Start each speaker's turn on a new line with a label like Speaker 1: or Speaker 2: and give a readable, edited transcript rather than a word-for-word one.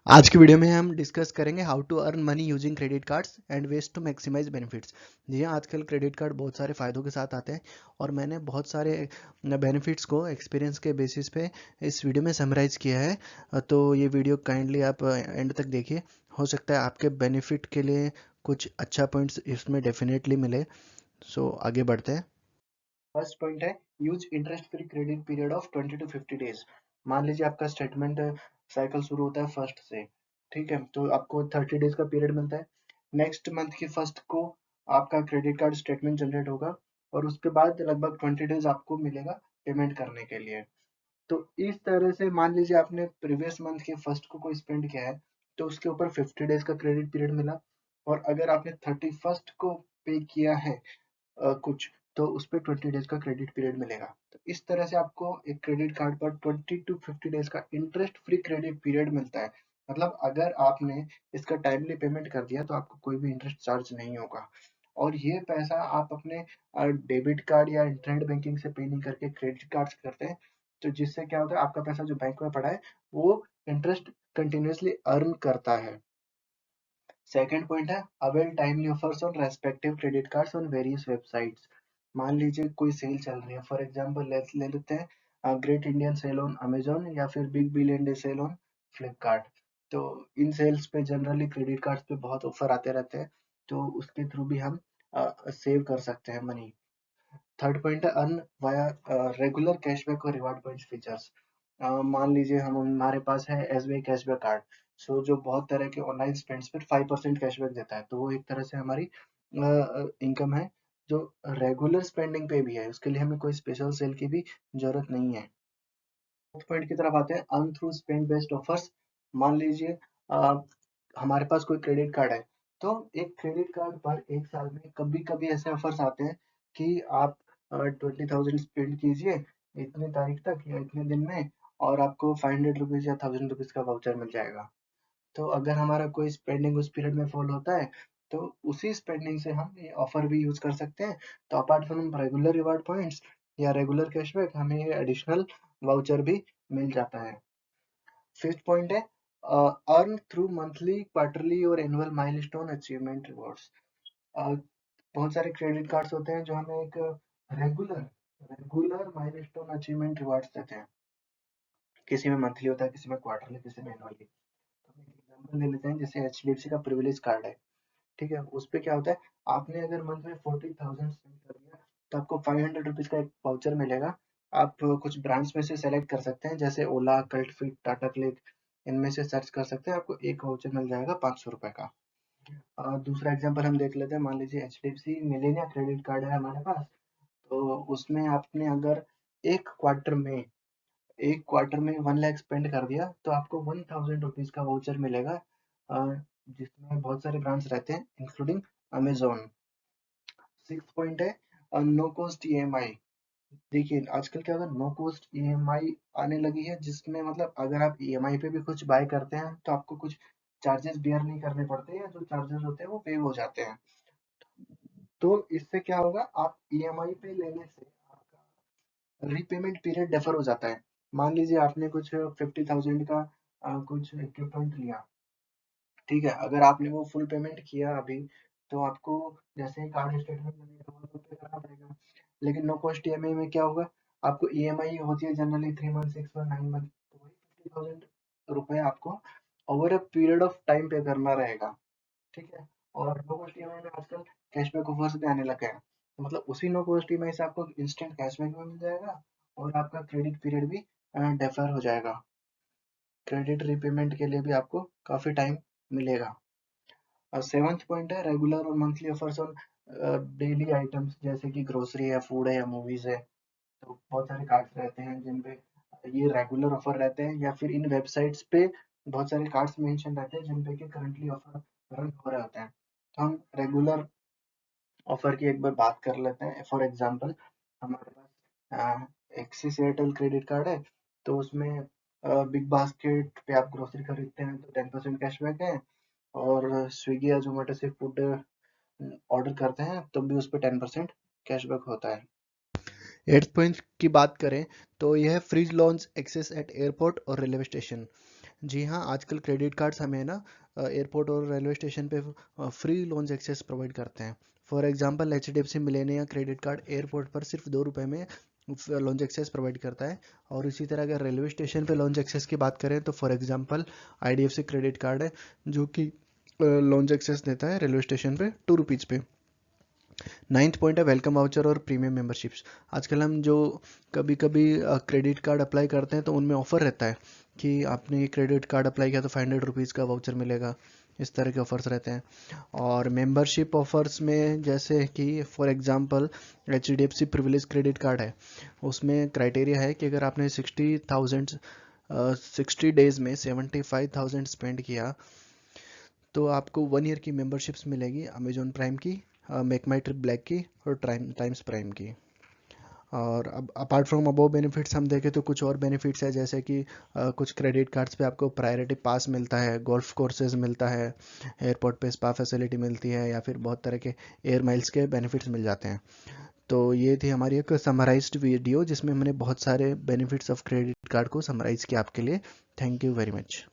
Speaker 1: आज की वीडियो में हम डिस्कस करेंगे how to earn money using credit cards and ways to maximize benefits. जी हाँ, आजकल क्रेडिट कार्ड बहुत सारे फ़ायदों के साथ आते हैं और मैंने बहुत सारे बेनिफिट्स को एक्सपीरियंस के बेसिस पे इस वीडियो में समराइज़ किया है। तो ये वीडियो काइंडली आप एंड तक देखिए। हो सकता है आपके बेनिफिट के लिए कुछ अच्छा पॉइंट्स इसमें डेफिनेटली मिले। सो आगे बढ़ते हैं। फर्स्ट पॉइंट है use interest free credit period of 20 to 50 days. मान लीजिए आपका स्टेटमेंट साइकिल शुरू होता है फर्स्ट से, ठीक है, तो आपको 30 डेज का पीरियड मिलता है। नेक्स्ट मंथ की फर्स्ट को आपका क्रेडिट कार्ड स्टेटमेंट जनरेट होगा और उसके बाद लगभग 20 डेज आपको मिलेगा पेमेंट करने के लिए। तो इस तरह से मान लीजिए आपने प्रीवियस मंथ के फर्स्ट को कोई स्पेंड किया है तो उसके ऊपर 50 डेज का क्रेडिट पीरियड मिला, और अगर आपने 31st को पे किया है कुछ, तो उस पे 20 डेज का क्रेडिट पीरियड मिलेगा। तो इस तरह से आपको एक क्रेडिट कार्ड पर 20 to 50 डेज का इंटरेस्ट फ्री क्रेडिट पीरियड मिलता है। मतलब अगर आपने इसका टाइमली पेमेंट कर दिया तो आपको कोई भी इंटरेस्ट चार्ज नहीं होगा, और ये पैसा आप अपने डेबिट कार्ड या इंटरनेट बैंकिंग से पे नहीं करके क्रेडिट कार्ड से करते हैं। तो जिससे क्या होता है, आपका पैसा जो बैंक में पड़ा है वो इंटरेस्ट कंटिन्यूअसली अर्न करता है। सेकंड पॉइंट है avail timely offers on respective credit cards on various websites. मान लीजिए कोई सेल चल रही है, फॉर एग्जांपल ले लेते हैं great Indian sale on Amazon या फिर big billion day sale on Flipkart. तो इन सेल्स पे जनरली क्रेडिट कार्ड्स पे बहुत ऑफर आते रहते हैं, तो उसके थ्रू भी हम सेव कर सकते हैं मनी। थर्ड पॉइंट है अर्न वाया रेगुलर कैशबैक और रिवार्ड पॉइंट्स फीचर्स। मान लीजिए हम हमारे पास है एसबीआई कैशबैक कार्ड, सो जो बहुत तरह के ऑनलाइन स्पेंड्स पर 5% कैशबैक देता है, तो वो एक तरह से हमारी इनकम है जो रेगुलर स्पेंडिंग पे भी है, उसके लिए हमें कोई स्पेशल सेल की भी जरूरत नहीं है। फोर्थ पॉइंट की तरफ आते हैं earn through spend based offers. मान लीजिए हमारे पास कोई क्रेडिट कार्ड है, तो एक क्रेडिट कार्ड पर एक साल में कभी कभी ऐसे ऑफर्स आते हैं कि आप 20,000 स्पेंड कीजिए इतनी तारीख तक या इतने दिन में, और आपको 500 रुपीज या 1000 रुपीज का वाउचर मिल जाएगा। तो अगर हमारा कोई स्पेंडिंग उस पीरियड में फॉल होता है तो उसी स्पेंडिंग से हम ये ऑफर भी यूज कर सकते हैं। तो apart from regular reward points या रेगुलर कैशबैक, हमें ये एडिशनल वाउचर भी मिल जाता है। फिफ्थ पॉइंट है अर्न थ्रू मंथली क्वार्टरली और एनुअल माइलस्टोन अचीवमेंट रिवॉर्ड्स। बहुत सारे क्रेडिट कार्ड्स होते हैं जो हमें एक regular regular milestone achievement rewards देते हैं। किसी में मंथली होता है, किसी में क्वार्टरली, किसी में एनुअली। तो हम एक एग्जांपल ले लेते हैं, जैसे एचडीएफसी का प्रिविलेज कार्ड है, ठीक है, उस पे क्या होता है, आपने अगर मंथ में 40,000 स्पेंड कर दिया तो आपको 500 रुपीज का एक वाउचर मिलेगा। आप कुछ ब्रांड्स में से सेलेक्ट कर सकते हैं, जैसे ओला, कल्ट फिट, टाटा क्लिक, इनमें से सर्च कर सकते हैं, आपको एक वाउचर मिल जाएगा 500 रुपए का। दूसरा एग्जांपल हम देख लेते हैं, मान लीजिए एचडीएफसी मिलेनिया क्रेडिट कार्ड है हमारे पास, तो उसमें आपने अगर एक क्वार्टर में एक क्वार्टर में 1 लाख स्पेंड कर दिया तो आपको 1000 रुपीज का वाउचर मिलेगा, अ, जिसमें बहुत सारे ब्रांड्स रहते हैं इंक्लूडिंग अमेजोन। सिक्स पॉइंट है नो कॉस्ट ईएमआई। देखिए आजकल क्या होगा, नो कॉस्ट ईएमआई आने लगी है, जिसमें मतलब अगर आप ईएमआई पे भी कुछ बाय करते हैं तो आपको कुछ चार्जेस बियर नहीं करने पड़ते, या जो चार्जेस होते हैं वो पे हो जाते हैं। तो इससे क्या होगा, आप ईएमआई पे लेने से आपका रीपेमेंट पीरियड डेफर हो जाता है। मान लीजिए आपने कुछ 50,000 का कुछ इक्विपमेंट लिया, ठीक है, अगर आपने वो फुल पेमेंट किया अभी, तो आपको जैसे ही कार्ड स्टेटमेंट बनेगा वो तो पे करना पड़ेगा। लेकिन नो कॉस्ट ईएमआई में क्या होगा, आपको ईएमआई होती है जनरली 3 मंथ, 6 मंथ, 9 मंथ, तो वही 50,000 रुपए आपको over a period of time पे करना रहेगा, ठीक है। और नो कॉस्ट ईएमआई में आजकल कैशबैक ऑफर्स भी आने लगे हैं, तो मतलब उसी नो कॉस्ट ईएमआई से आपको इंस्टेंट कैशबैक भी मिल जाएगा और आपका क्रेडिट पीरियड भी डेफर हो जाएगा। क्रेडिट रीपेमेंट के लिए भी आपको काफी टाइम मिलेगा। सेवंथ पॉइंट है रेगुलर और monthly offers on daily items, जैसे कि ग्रोसरी है, फूड है या मूवीज है। तो बहुत सारे कार्ड्स रहते हैं जिन पे ये रेगुलर ऑफर रहते हैं, या फिर इन वेबसाइट्स पे बहुत सारे कार्ड्स मेंशन रहते हैं जिन पे कि करंटली ऑफर रन हो रहे होते हैं। तो हम रेगुलर ऑफर की एक बार बात कर लेते हैं। फॉर एग्जांपल हमारे पास एक्सिस एयरटेल क्रेडिट कार्ड है, तो उसमें बिग बास्केट पे आप ग्रोसरी खरीदते हैं तो 10% कैशबैक है, और स्विगी या जोमेटो से फूड ऑर्डर करते हैं तब भी उस पर 10% कैशबैक होता है। एट्थ पॉइंट की बात करें तो यह है free lounge access at airport और रेलवे स्टेशन। जी हाँ, आजकल क्रेडिट कार्ड्स हमें ना एयरपोर्ट और रेलवे स्टेशन पे फ्री लॉन्च एक्सेस प्रोवाइड करते हैं। For example HDFC Millennia credit card airport पर सिर्फ 2 रुपये में लॉन्च एक्सेस प्रोवाइड करता है। और इसी तरह अगर रेलवे स्टेशन पे लॉन्च एक्सेस की बात करें तो for example IDFC credit card है जो कि लॉन्च एक्सेस देता है रेलवे स्टेशन पे 2 रुपीज़ पे। 9th पॉइंट है वेलकम वाउचर और प्रीमियम मेंबरशिप्स। आजकल हम जो कभी कभी क्रेडिट कार्ड अप्लाई करते हैं तो उनमें ऑफर रहता है कि आपने ये क्रेडिट कार्ड अप्लाई किया तो 500 रुपीज़ का वाउचर मिलेगा। इस तरह के ऑफर्स रहते हैं। और मेंबरशिप ऑफर्स में जैसे कि for example HDFC privilege credit card है, उसमें क्राइटेरिया है कि अगर आपने 60 डेज में 75,000 स्पेंड किया तो आपको 1 ईयर की मेंबरशिप्स मिलेगी अमेजॉन प्राइम की, मेक माई ट्रिप ब्लैक की और टाइम्स प्राइम की। और अब अपार्ट फ्रॉम अबव बेनिफिट्स हम देखें तो कुछ और बेनिफिट्स है, जैसे कि कुछ क्रेडिट कार्ड्स पे आपको प्रायोरिटी पास मिलता है, गोल्फ कोर्सेज मिलता है, एयरपोर्ट पे स्पा फैसिलिटी मिलती है, या फिर बहुत तरह के एयर माइल्स के बेनिफिट्स मिल जाते हैं। तो ये थी हमारी एक समराइज्ड वीडियो जिसमें हमने बहुत सारे बेनिफिट्स ऑफ क्रेडिट कार्ड को समराइज किया आपके लिए। Thank you very much.